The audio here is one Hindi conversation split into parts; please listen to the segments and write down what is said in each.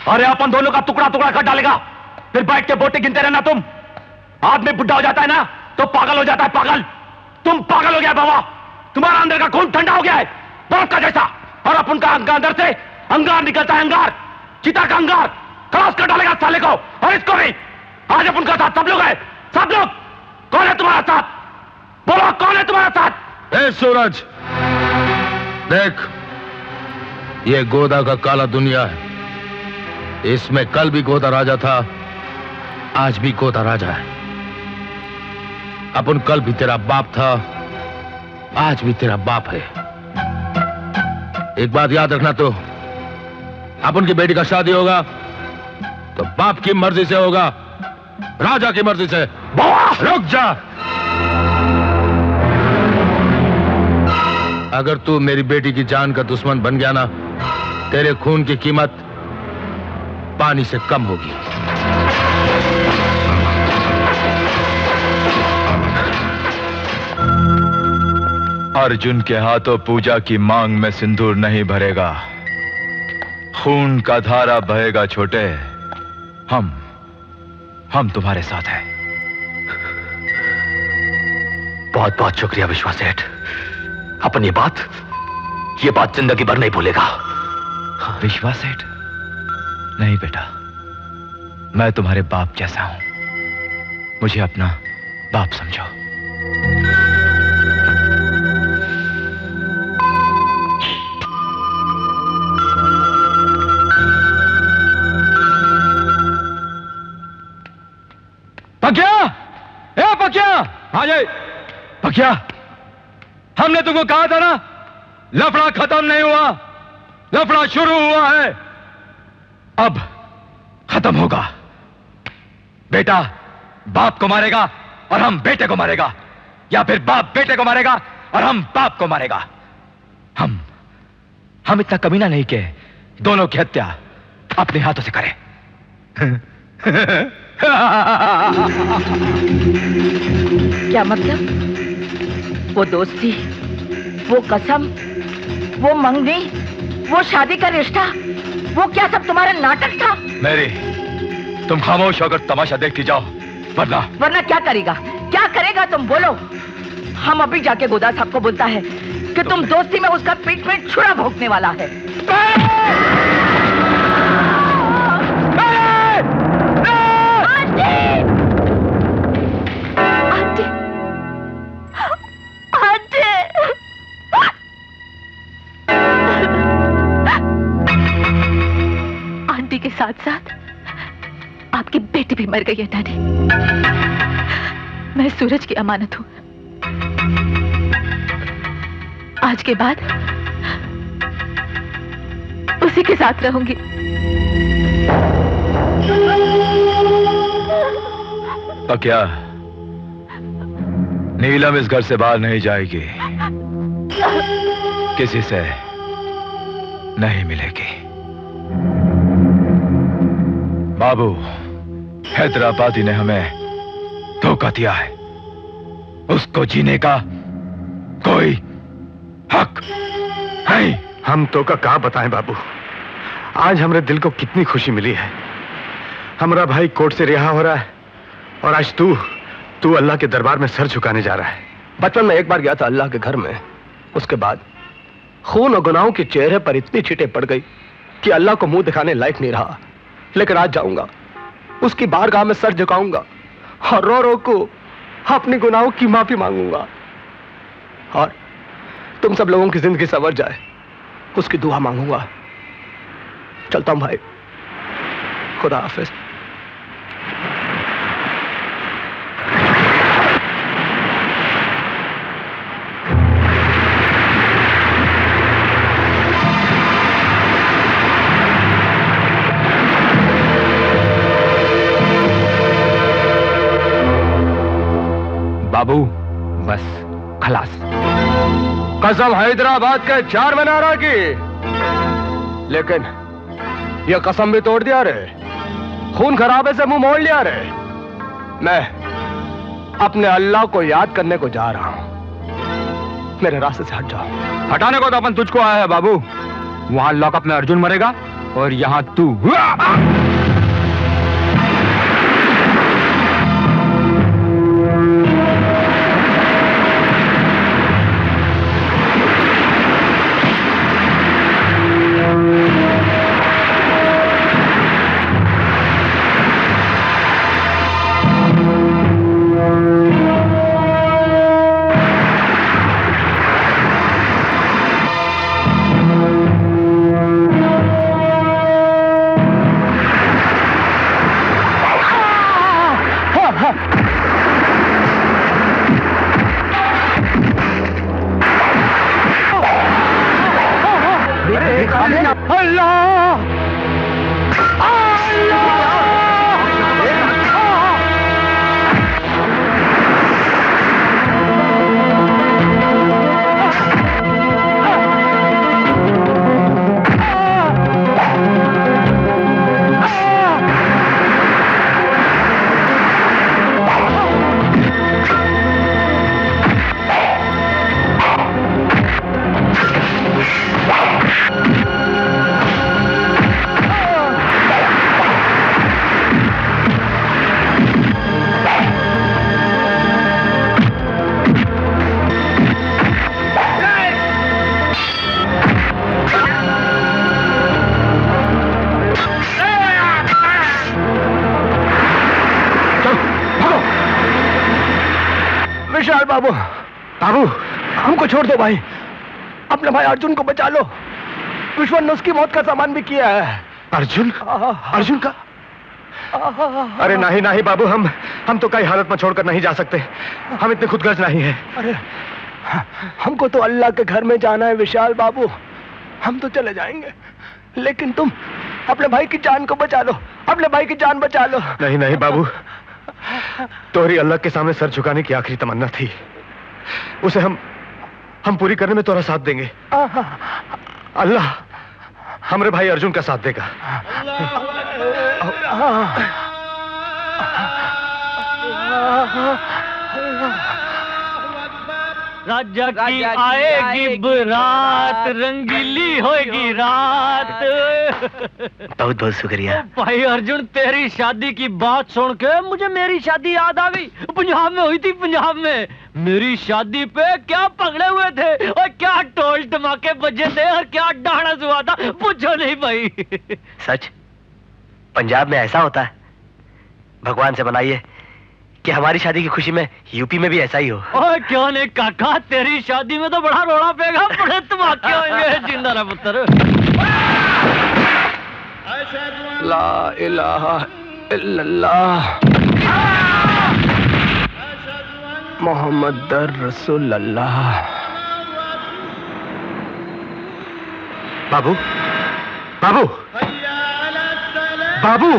अरे अपन दोनों का टुकड़ा टुकड़ा कर डालेगा। फिर बैठ के बोटे गिनते रहना तुम। आदमी बुढ़ा हो जाता है ना तो पागल हो जाता है, पागल। तुम पागल हो गया बाबा, तुम्हारा अंदर का खून ठंडा हो गया है बर्फ का जैसा, और अपन का अंदर से अंगार निकलता है, अंगार, चिता का अंगार। खलास कर डालेगा साले को और इसको भी। आज अपन का साथ सब लोग है, सब लोग। कौन है तुम्हारा साथ? बोलो कौन है तुम्हारा साथ? ए सूरज, देख, ये गोदा का काला दुनिया है। इसमें कल भी गोदा राजा था, आज भी गोदा राजा है। अपन कल भी तेरा बाप था, आज भी तेरा बाप है। एक बात याद रखना, तो अपन की बेटी का शादी होगा तो बाप की मर्जी से होगा, राजा की मर्जी से। रुक जा। अगर तू मेरी बेटी की जान का दुश्मन बन गया ना, तेरे खून की कीमत पानी से कम होगी। अर्जुन के हाथों पूजा की मांग में सिंदूर नहीं भरेगा, खून का धारा बहेगा छोटे। हम तुम्हारे साथ हैं। बहुत बहुत शुक्रिया विश्वास सेठ। अपन ये बात जिंदगी भर नहीं भूलेगा। विश्वास सेठ? नहीं बेटा, मैं तुम्हारे बाप जैसा हूं, मुझे अपना बाप समझो। पकिया, ए पकिया, हाँ जी पकिया, हमने तुमको कहा था ना, लफड़ा खत्म नहीं हुआ, लफड़ा शुरू हुआ है, अब खत्म होगा। बेटा बाप को मारेगा और हम बेटे को मारेगा, या फिर बाप बेटे को मारेगा और हम बाप को मारेगा। हम इतना कमीना नहीं कि दोनों की हत्या अपने हाथों से करें। क्या मतलब? वो दोस्ती, वो कसम, वो मंगनी, वो शादी का रिश्ता, वो क्या सब तुम्हारा नाटक था? मेरी, तुम खामोश होकर तमाशा देखती जाओ, वरना क्या करेगा? क्या करेगा तुम बोलो? हम अभी जाके गोदा साहब को बोलता है कि तुम दोस्ती में उसका पीठ में छुरा भोंकने वाला है। आंटी के साथ साथ आपकी बेटी भी मर गई है डैडी। मैं सूरज की अमानत हूं। आज के बाद उसी के साथ रहूंगी। तो क्या नीलम इस घर से बाहर नहीं जाएगी, किसी से नहीं मिलेगी। बाबू, हैदराबादी ने हमें धोखा दिया है, उसको जीने का कोई हक नहीं। हम तो का क्या बताएं बाबू, आज हमारे दिल को कितनी खुशी मिली है। हमारा भाई कोर्ट से रिहा हो रहा है और आज तू अल्लाह के दरबार में सर झुकाने जा रहा है। बचपन में एक बार गया था अल्लाह के घर में, उसके बाद खून और गुनाहों के चेहरे पर इतनी छींटे पड़ गई कि अल्लाह को मुंह दिखाने लायक नहीं रहा। लेकिन आज जाऊंगा, उसकी बारगाह में सर झुकाऊंगा और रो रो को अपने गुनाहों की माफी मांगूंगा, और तुम सब लोगों की जिंदगी संवर जाए उसकी दुआ मांगूंगा। चलता हूं भाई, खुदा हाफिज। बाबू बस खलास। कसम हैदराबाद के 4 मीनारा की, लेकिन यह कसम भी तोड़ दिया रे, खून खराबे से मुंह मोड़ लिया रे। मैं अपने अल्लाह को याद करने को जा रहा हूं, मेरे रास्ते से हट जाओ। हटाने को तो अपन तुझको आया है बाबू। वहां लॉकअप में अर्जुन मरेगा और यहाँ तू। विशाल बाबू, बाबू हमको छोड़ दो भाई। अपने भाई अर्जुन को बचा लो। विश्वन ने उसकी मौत का सामान भी किया है। अर्जुन? अर्जुन का? अरे नहीं नहीं बाबू, हम तो कई हालत में छोड़कर नहीं जा सकते। हम इतने खुदगर्ज नहीं है। अरे हमको तो अल्लाह के घर में जाना है विशाल बाबू। हम तो चले जाएंगे, लेकिन तुम अपने भाई की जान को बचा लो। अपने भाई की जान बचा लो। नहीं नहीं बाबू, तोहरी अल्लाह के सामने सर झुकाने की आखिरी तमन्ना थी। उसे हम पूरी करने में तोरा साथ देंगे। अल्लाह हमरे भाई अर्जुन का साथ देगा। राजा की आएगी बारात, रंगीली होएगी रात। बहुत बहुत शुक्रिया भाई अर्जुन, तेरी शादी की बात सुन के मुझे मेरी शादी याद आ गई। पंजाब में हुई थी, पंजाब में। मेरी शादी पे क्या पकड़े हुए थे और क्या टोल टमाके बजे थे और क्या डांस हुआ था, पूछो नहीं भाई। सच पंजाब में ऐसा होता है? भगवान से बनाइए कि हमारी शादी की खुशी में यूपी में भी ऐसा ही हो। ओए क्यों नहीं काका, तेरी शादी में तो बड़ा रोड़ा पेगा, बड़े धमाके होंगे। जिंदा रह पुत्र। ला इलाहा इल्लल्लाह मोहम्मद रसूलुल्लाह। बाबू बाबू बाबू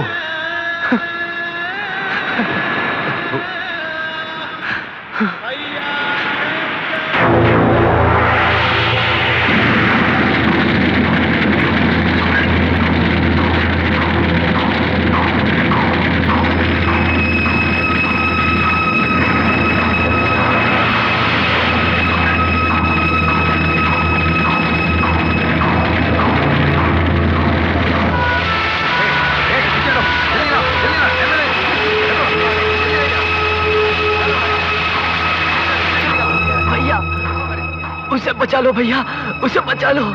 उसे बचा लो भैया, उसे बचा लो।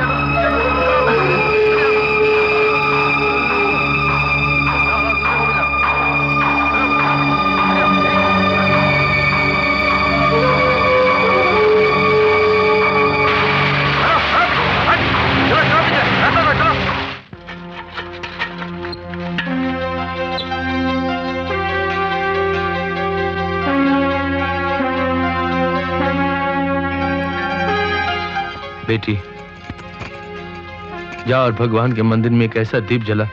बेटी जा और भगवान के मंदिर में एक ऐसा दीप जला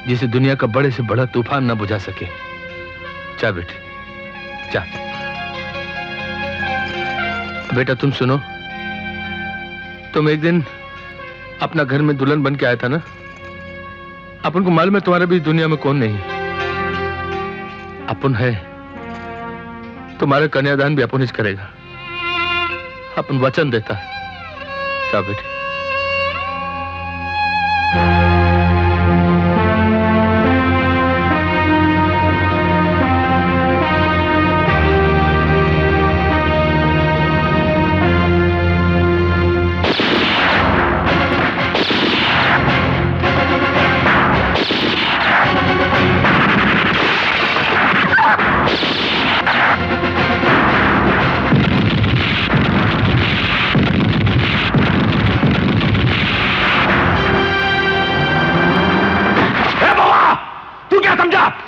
जिसे दुनिया का बड़े से बड़ा तूफान न बुझा सके। जा बेटी जा। बेटा तुम सुनो, तुम एक दिन अपना घर में दुल्हन बन के आया था ना। अपन को मालूम है तुम्हारे भी दुनिया में कौन नहीं। अपन है, तुम्हारा कन्यादान भी अपन ही करेगा। अपन वचन देता है। जा बेटी।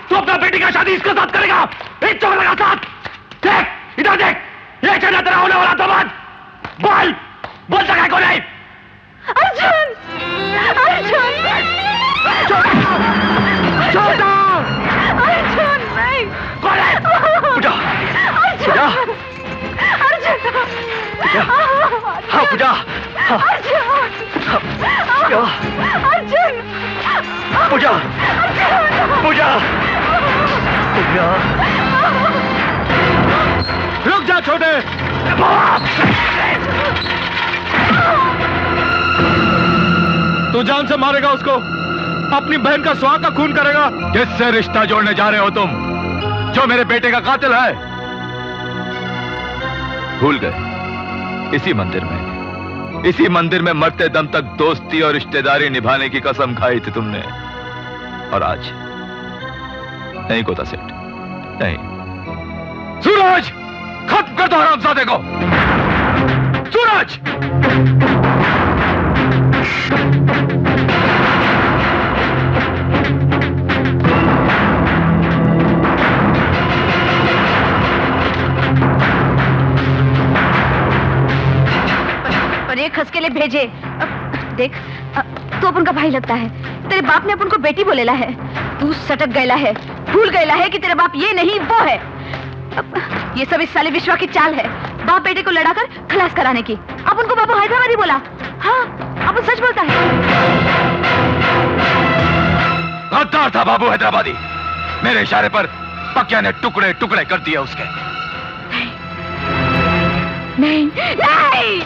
तू अपना बेटी का शादी इसके साथ करेगा, इस चोर का साथ। देख इधर देख, ये कहना तेरा होने वाला दामाद। बोल सका कौन है? अर्जुन! अर्जुन! छोटा! अर्जुन नहीं! कौन है? पूजा! पूजा! अर्जुन! हाँ पूजा! हाँ अर्जुन! पूजा! पूजा! पूजा! रुक जा छोटे। तू जान से मारेगा उसको, अपनी बहन का सुहाग का खून करेगा। किससे रिश्ता जोड़ने जा रहे हो तुम, जो मेरे बेटे का कातिल है? भूल गए इसी मंदिर में मरते दम तक दोस्ती और रिश्तेदारी निभाने की कसम खाई थी तुमने, और आज नहीं कोता सेठ, नहीं। सूरज, खत्म कर दो हरामजादे को। सूरज! पर ये खस के लिए भेजे। देख, तू अपन का भाई लगता है, तेरे बाप ने अपन को बेटी बोलेला है। तू सटक गयला है, भूल गयला है कि तेरा बाप ये नहीं वो है। ये सब इस साले विश्वा की चाल है, बाप बेटे को लड़ाकर खलास कराने की। अपन को बाबू हैदराबादी बोला। हाँ, अपन सच बोलता है। गद्दार था बाबू हैदराबादी, मेरे इशारे पर पक्या ने टुकड़े टुकड़े कर दिए उसके। नहीं, नहीं!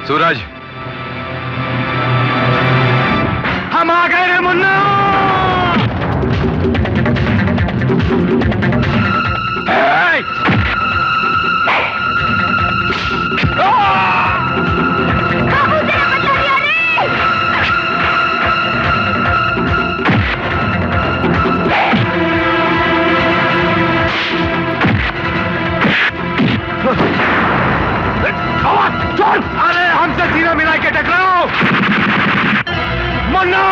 सूरज, हम आ गए रे मुन्ना। बाबू तेरा बदला लिया रे! चल, अरे हमसे सीना मिला के टकराओ। मुन्ना!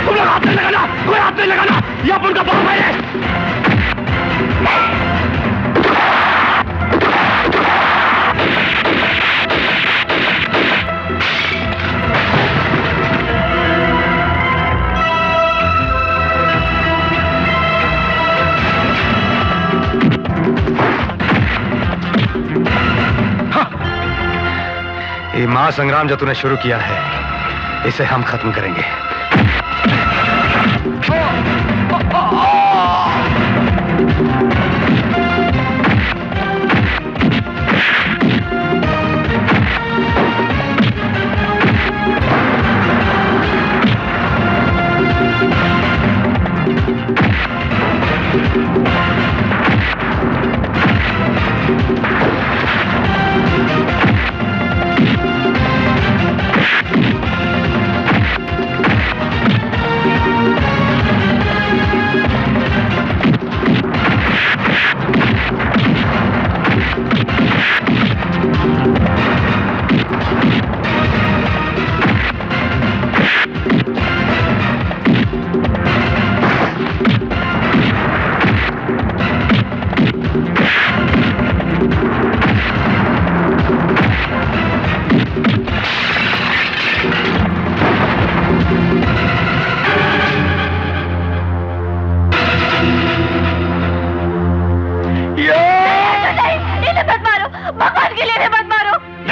तुम लोग हाथ नहीं लगाना, कोई हाथ नहीं लगाना, ये अपन का बाप है। ये महासंग्राम जो तूने शुरू किया है, इसे हम खत्म करेंगे।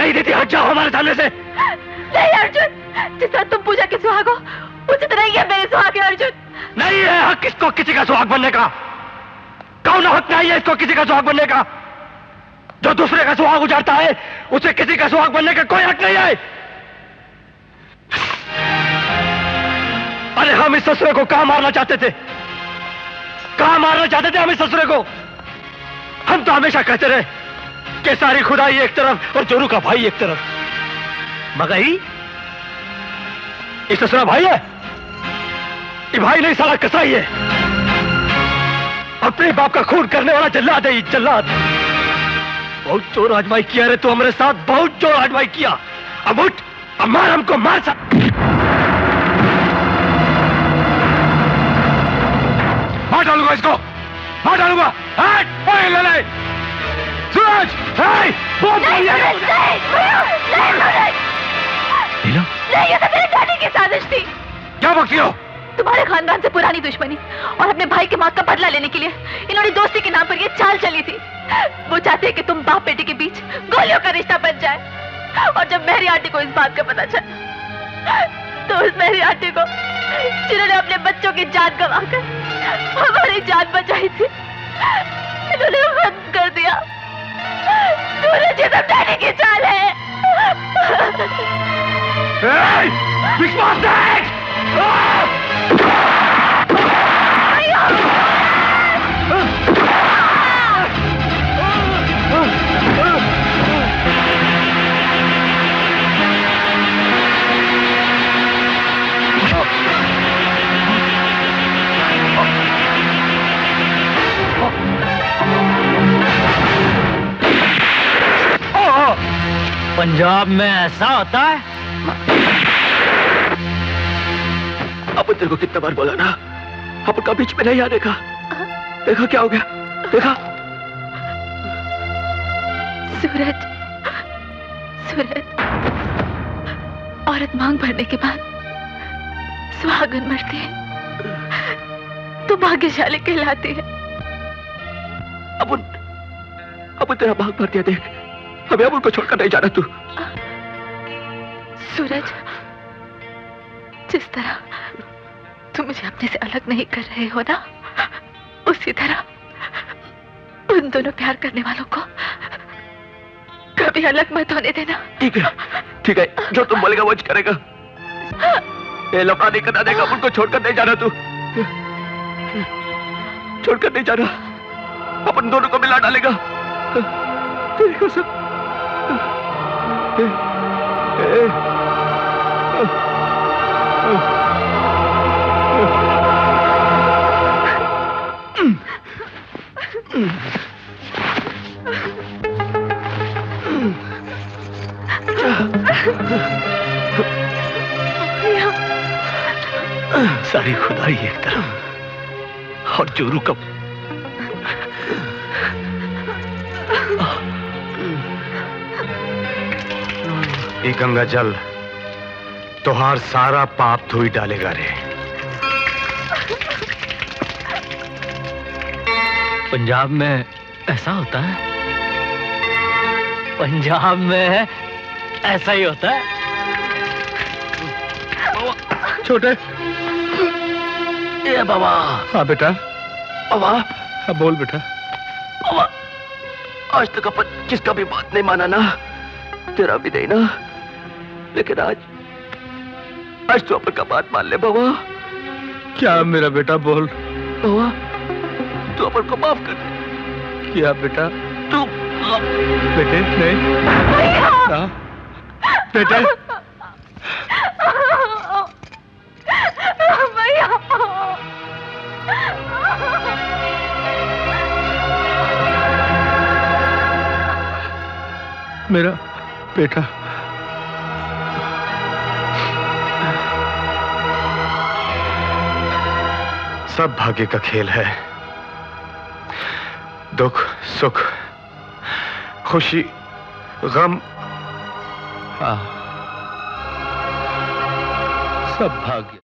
नहीं देती, हट जाओ हमारे सामने से। नहीं अर्जुन, जिस तरह तुम पूजा के सुहाग हो उसी तरह ये मेरे सुहाग है अर्जुन। नहीं है हक किसको किसी का सुहाग बनने का। कौन हक नहीं है इसको किसी का सुहाग बनने का। जो दूसरे का सुहाग उजाड़ता है उसे किसी का सुहाग बनने का कोई हक नहीं है। अरे हम इस ससुरे को कहां मारना चाहते थे, कहां मारना चाहते थे हम इस ससुरे को। हम तो हमेशा कहते रहे कि सारी खुदाई एक तरफ और जोरू का भाई एक तरफ। मगई ये ससुरा भाई है, ये भाई नहीं साला कसाई है। अपने बाप का खून करने वाला जल्लाद है, जल्लाद। बहुत जोर आजमाई किया रे तू हमारे साथ, बहुत जोर आजमाई किया। अब उठ, अब मार हमको, मार सा। मार डालूंगा इसको, मार डालूंगा। ले ले सूरज, नहीं, ये तो मेरे डैडी की साजिश थी। क्या बकती हो? तुम्हारे खानदान से पुरानी दुश्मनी और अपने भाई के मौत का बदला लेने के लिए इन्होंने दोस्ती के नाम पर ये चाल चली थी। वो चाहते हैं कि तुम बाप बेटे के बीच गोलियों का रिश्ता बन जाए। और जब मेरी आंटी को इस बात का पता चला तो उस मेरी आंटी को, जिन्होंने अपने बच्चों की जान गंवाकर हमारी जान बचाई थी, इन्होंने खत्म कर दिया। सूरज, ये सब डैडी की चाल है। विश्वास देख! पंजाब में ऐसा होता है? अब तेरे को कितना बार बोला ना, अपन का बीच में नहीं आने का। देखा क्या हो गया, देखा। सूरज, सूरज, औरत मांग भरने के बाद सुहागन मरती है तो भाग्यशाली कहलाती है। अब तेरा भाग भर दिया। देख, हमें अब उनको छोड़कर नहीं जाना तू। सूरज, जिस तरह तुम मुझे अपने से अलग नहीं कर रहे हो ना, उसी तरह उन दोनों प्यार करने वालों को कभी अलग मत होने देना। ठीक है, ठीक है, जो तुम बोलेगा वो करेगा। ये लफड़ा नहीं करना देगा, उनको छोड़कर नहीं जाना तू, छोड़कर नहीं जाना। अपन दोनों को मिला डालेगा तेरी कसम। सारी खुदाई एक तरफ और जोरू का एक गंगा जल तोहार सारा पाप धोई डालेगा रे। पंजाब में ऐसा होता है? पंजाब में ऐसा ही होता है? छोटे, ये बाबा। हाँ बेटा। बाबा, हाँ बोल बेटा। बाबा, आज तक अपन किसका भी बात नहीं माना ना, तेरा भी नहीं ना, लेकिन आज तो अपन का बात मान ले बाबा। क्या मेरा बेटा बोल। बाबा, तू अपन को माफ कर दे। क्या बेटा? तू बेटे नहीं। हाँ बेटे। भैया, मेरा बेटा। सब भाग्य का खेल है। दुख, सुख, खुशी, गम, हाँ, सब भाग्य।